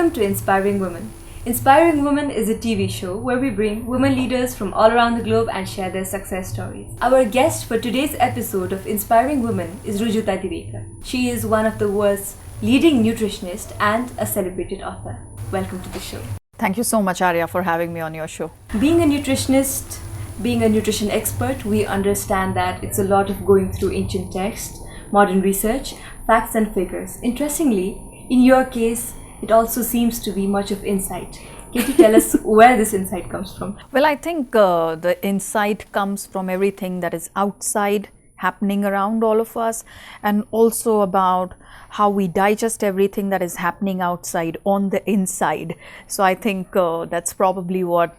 Welcome to Inspiring Women. Inspiring Women is a TV show where we bring women leaders from all around the globe and share their success stories. Our guest for today's episode of Inspiring Women is RUJUTA DIWEKAR. She is one of the world's leading nutritionists and a celebrated author. Welcome to the show. Thank you so much, Arya, for having me on your show. Being a nutritionist, being a nutrition expert, we understand that it's a lot of going through ancient texts, modern research, facts and figures. Interestingly, in your case, it also seems to be much of insight. Can you tell us where this insight comes from? Well, I think the insight comes from everything that is outside, happening around all of us, and also about how we digest everything that is happening outside on the inside. So I think that's probably what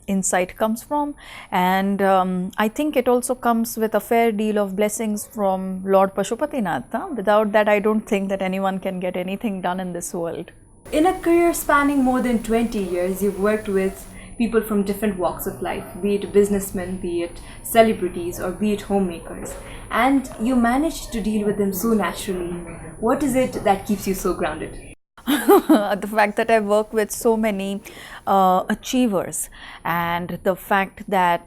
insight comes from. And I think it also comes with a fair deal of blessings from Lord Pashupatinath. Without that, I don't think that anyone can get anything done in this world. In a career spanning more than 20 years, you've worked with people from different walks of life, be it businessmen, be it celebrities, or be it homemakers. And you managed to deal with them so naturally. What is it that keeps you so grounded? The fact that I work with so many achievers, and the fact that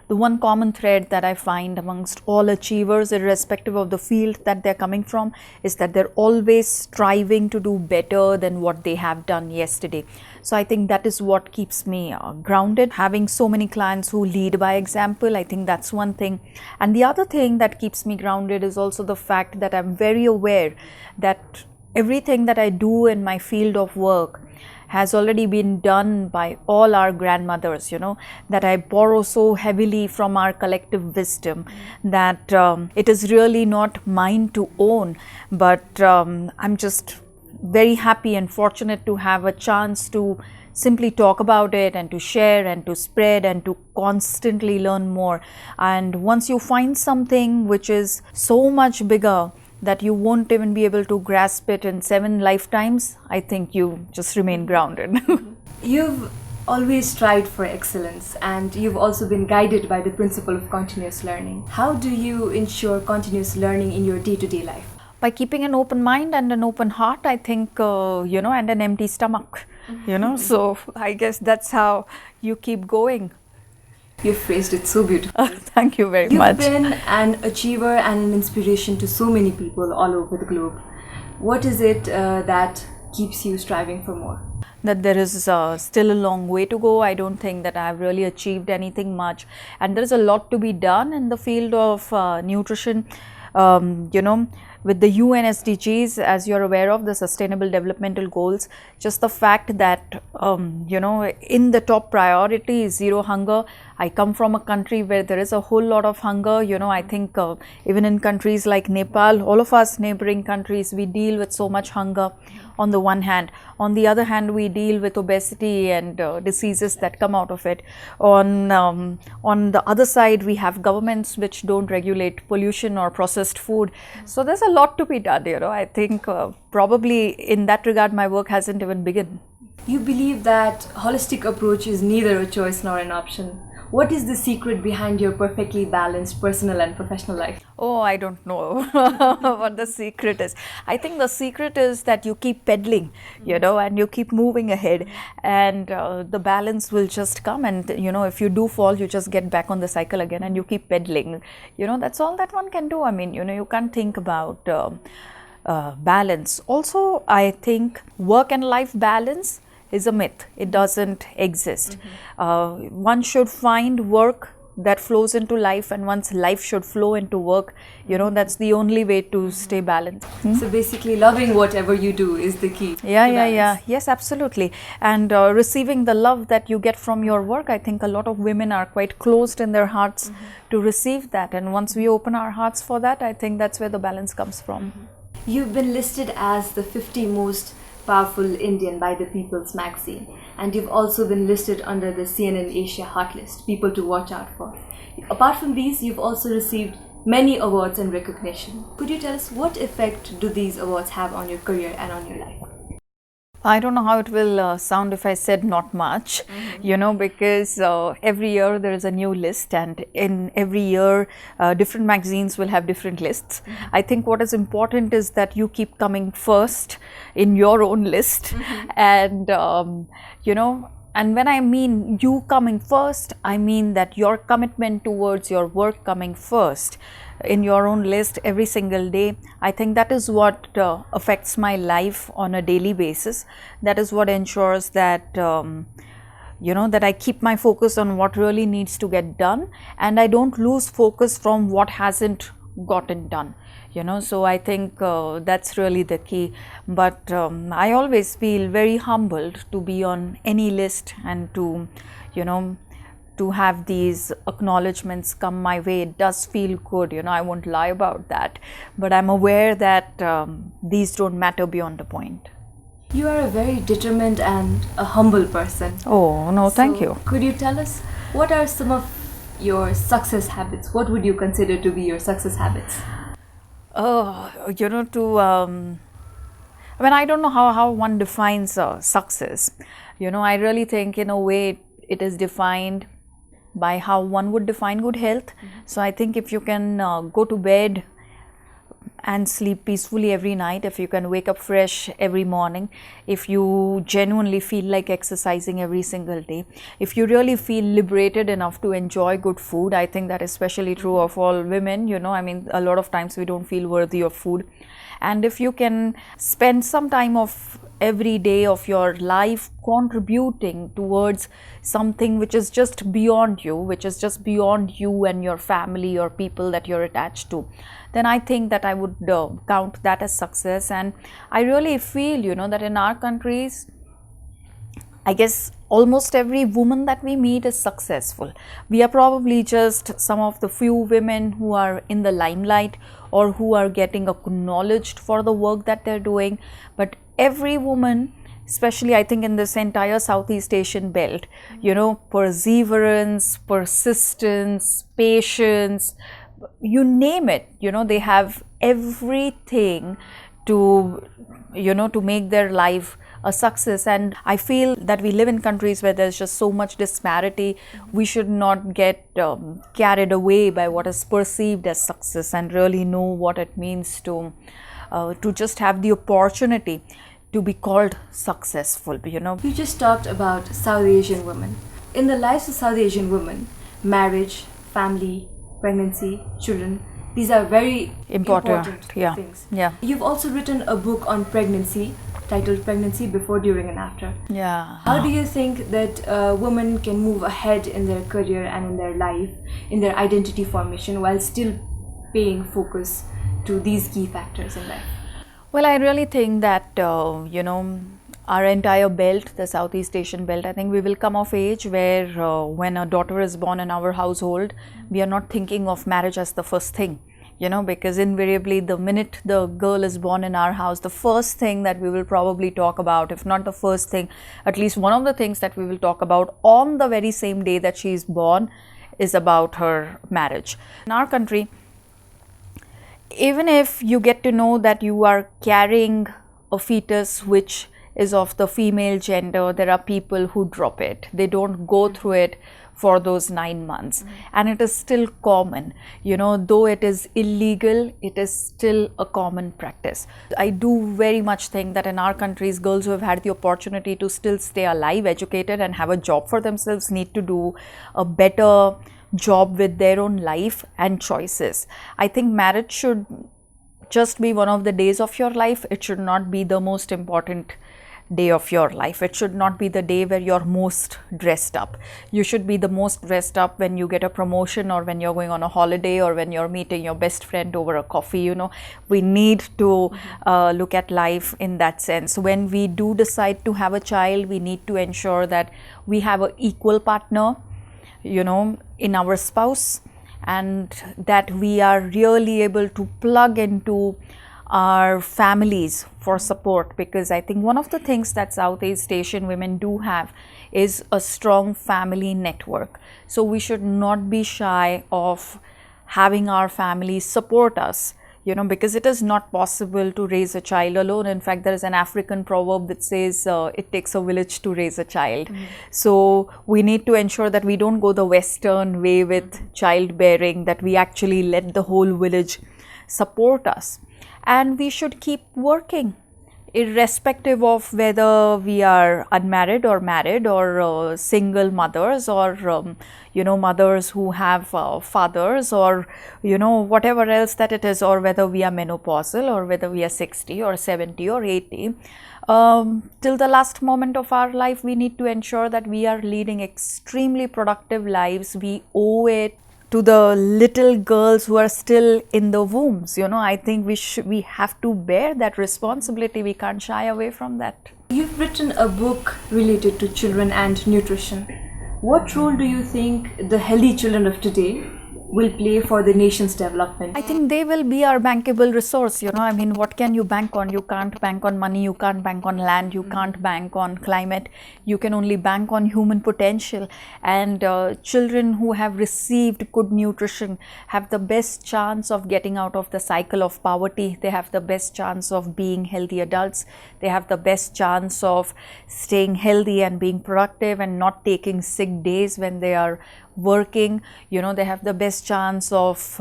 the one common thread that I find amongst all achievers, irrespective of the field that they're coming from, is that they're always striving to do better than what they have done yesterday. So I think that is what keeps me grounded. Having so many clients who lead by example, I think that's one thing. And the other thing that keeps me grounded is also the fact that I'm very aware that everything that I do in my field of work has already been done by all our grandmothers, that I borrow so heavily from our collective wisdom that it is really not mine to own, but I'm just very happy and fortunate to have a chance to simply talk about it and to share and to spread and to constantly learn more. And once you find something which is so much bigger that you won't even be able to grasp it in 7 lifetimes, I think you just remain grounded. You've always strived for excellence, and you've also been guided by the principle of continuous learning. How do you ensure continuous learning in your day-to-day life? By keeping an open mind and an open heart, I think, and an empty stomach, so I guess that's how you keep going. You've phrased it so beautifully. Thank you very much. You've been an achiever and an inspiration to so many people all over the globe. What is it that keeps you striving for more? That there is still a long way to go. I don't think that I've really achieved anything much. And there's a lot to be done in the field of nutrition. With the UN SDGs, as you're aware of, the Sustainable Developmental Goals, just the fact that, in the top priority is zero hunger. I come from a country where there is a whole lot of hunger. I think even in countries like Nepal, all of us neighboring countries, we deal with so much hunger on the one hand. On the other hand, we deal with obesity and diseases that come out of it. On the other side, we have governments which don't regulate pollution or processed food. So there's a lot to be done, I think probably in that regard, my work hasn't even begun. You believe that holistic approach is neither a choice nor an option. What is the secret behind your perfectly balanced personal and professional life? Oh, I don't know what the secret is. I think the secret is that you keep pedaling, and you keep moving ahead, and the balance will just come. And, if you do fall, you just get back on the cycle again and you keep pedaling. That's all that one can do. I mean, you can't think about balance. Also, I think work and life balance is a myth. It doesn't exist. One should find work that flows into life, and one's life should flow into work. That's the only way to stay balanced. So basically, loving whatever you do is the key. Yeah. Yes, absolutely. And receiving the love that you get from your work, I think a lot of women are quite closed in their hearts to receive that. And once we open our hearts for that, I think that's where the balance comes from. You've been listed as the 50 most powerful Indian by the People's Magazine, and you've also been listed under the CNN Asia Hot List, people to watch out for. Apart from these, you've also received many awards and recognition. Could you tell us what effect do these awards have on your career and on your life? I don't know how it will sound if I said not much, because every year there is a new list, and in every year different magazines will have different lists. I think what is important is that you keep coming first in your own list, and and when I mean you coming first, I mean that your commitment towards your work coming first in your own list every single day. I think that is what affects my life on a daily basis. That is what ensures that that I keep my focus on what really needs to get done, and I don't lose focus from what hasn't gotten done. So I think that's really the key. But I always feel very humbled to be on any list, and to have these acknowledgements come my way. It does feel good, I won't lie about that, but I'm aware that these don't matter beyond a point. You are a very determined and a humble person. Oh, no, thank you. Could you tell us what are some of your success habits? What would you consider to be your success habits? I don't know how one defines success. I really think in a way it is defined by how one would define good health. So I think if you can go to bed and sleep peacefully every night, if you can wake up fresh every morning, if you genuinely feel like exercising every single day, if you really feel liberated enough to enjoy good food, I think that is especially true of all women. A lot of times we don't feel worthy of food. And if you can spend some time of every day of your life contributing towards something which is just beyond you, and your family or people that you're attached to, then I think that I would count that as success. And I really feel, that in our countries, I guess almost every woman that we meet is successful. We are probably just some of the few women who are in the limelight or who are getting acknowledged for the work that they're doing. But every woman, especially I think in this entire Southeast Asian belt, perseverance, persistence, patience, you name it, they have everything to make their life a success. And I feel that we live in countries where there's just so much disparity. We should not get carried away by what is perceived as success, and really know what it means to just have the opportunity to be called successful. You just talked about South Asian women. In the lives of South Asian women, marriage, family, pregnancy, children, these are very important things. Yeah. You've also written a book on pregnancy titled Pregnancy Before, During and After. Yeah. How do you think that women can move ahead in their career and in their life, in their identity formation, while still paying focus to these key factors in life? Well, I really think that, our entire belt, the Southeast Asian belt, I think we will come of age where when a daughter is born in our household, we are not thinking of marriage as the first thing, because invariably the minute the girl is born in our house, the first thing that we will probably talk about, if not the first thing, at least one of the things that we will talk about on the very same day that she is born, is about her marriage. In our country, even if you get to know that you are carrying a fetus which is of the female gender, there are people who drop it. They don't go through it for those 9 months. And it is still common, though it is illegal, it is still a common practice. I do very much think that in our countries, girls who have had the opportunity to still stay alive, educated, and have a job for themselves need to do a better job with their own life and choices. I think marriage should just be one of the days of your life. It should not be the most important day of your life. It should not be the day where you're most dressed up. You should be the most dressed up when you get a promotion, or when you're going on a holiday, or when you're meeting your best friend over a coffee. We need to look at life in that sense. When we do decide to have a child, we need to ensure that we have an equal partner, in our spouse, and that we are really able to plug into our families for support. Because I think one of the things that Southeast Asian women do have is a strong family network. So we should not be shy of having our families support us, because it is not possible to raise a child alone. In fact, there is an African proverb that says it takes a village to raise a child. So we need to ensure that we don't go the Western way with childbearing, that we actually let the whole village support us. And we should keep working, irrespective of whether we are unmarried or married, or single mothers, or mothers who have fathers, or whatever else that it is, or whether we are menopausal, or whether we are 60 or 70 or 80. Till the last moment of our life, we need to ensure that we are leading extremely productive lives. We owe it to the little girls who are still in the wombs. I think we have to bear that responsibility. We can't shy away from that. You've written a book related to children and nutrition. What role do you think the healthy children of today will play for the nation's development? I think they will be our bankable resource. What can you bank on? You can't bank on money, you can't bank on land, you can't bank on climate. You can only bank on human potential. And children who have received good nutrition have the best chance of getting out of the cycle of poverty. They have the best chance of being healthy adults. They have the best chance of staying healthy and being productive and not taking sick days when they are working. They have the best chance of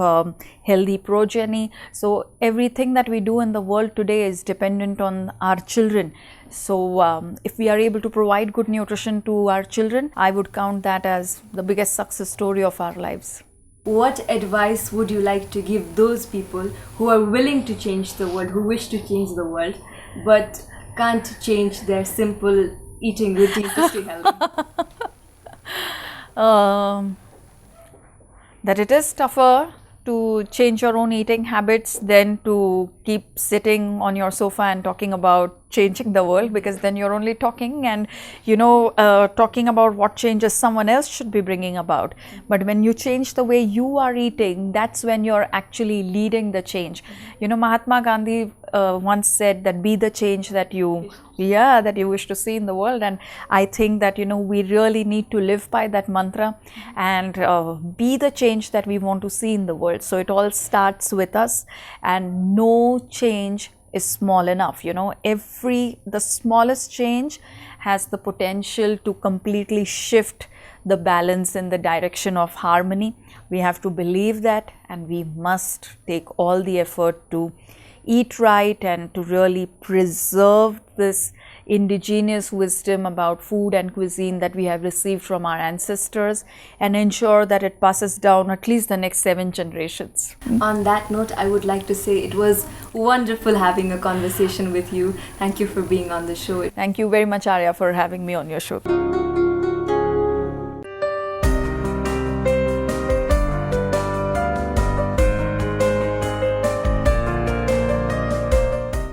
healthy progeny. So everything that we do in the world today is dependent on our children. So if we are able to provide good nutrition to our children, I would count that as the biggest success story of our lives. What advice would you like to give those people who are willing to change the world, who wish to change the world, but can't change their simple eating routine to stay healthy? That it is tougher to change your own eating habits than to keep sitting on your sofa and talking about changing the world, because then you're only talking and talking about what changes someone else should be bringing about. But when you change the way you are eating, that's when you're actually leading the change. Mahatma Gandhi once said that be the change that you wish to see in the world. And I think that we really need to live by that mantra and be the change that we want to see in the world. So it all starts with us, and no change is small enough. The smallest change has the potential to completely shift the balance in the direction of harmony. We have to believe that, and we must take all the effort to eat right and to really preserve this indigenous wisdom about food and cuisine that we have received from our ancestors, and ensure that it passes down at least the next 7 generations. On that note, I would like to say it was wonderful having a conversation with you. Thank you for being on the show. Thank you very much, Arya, for having me on your show.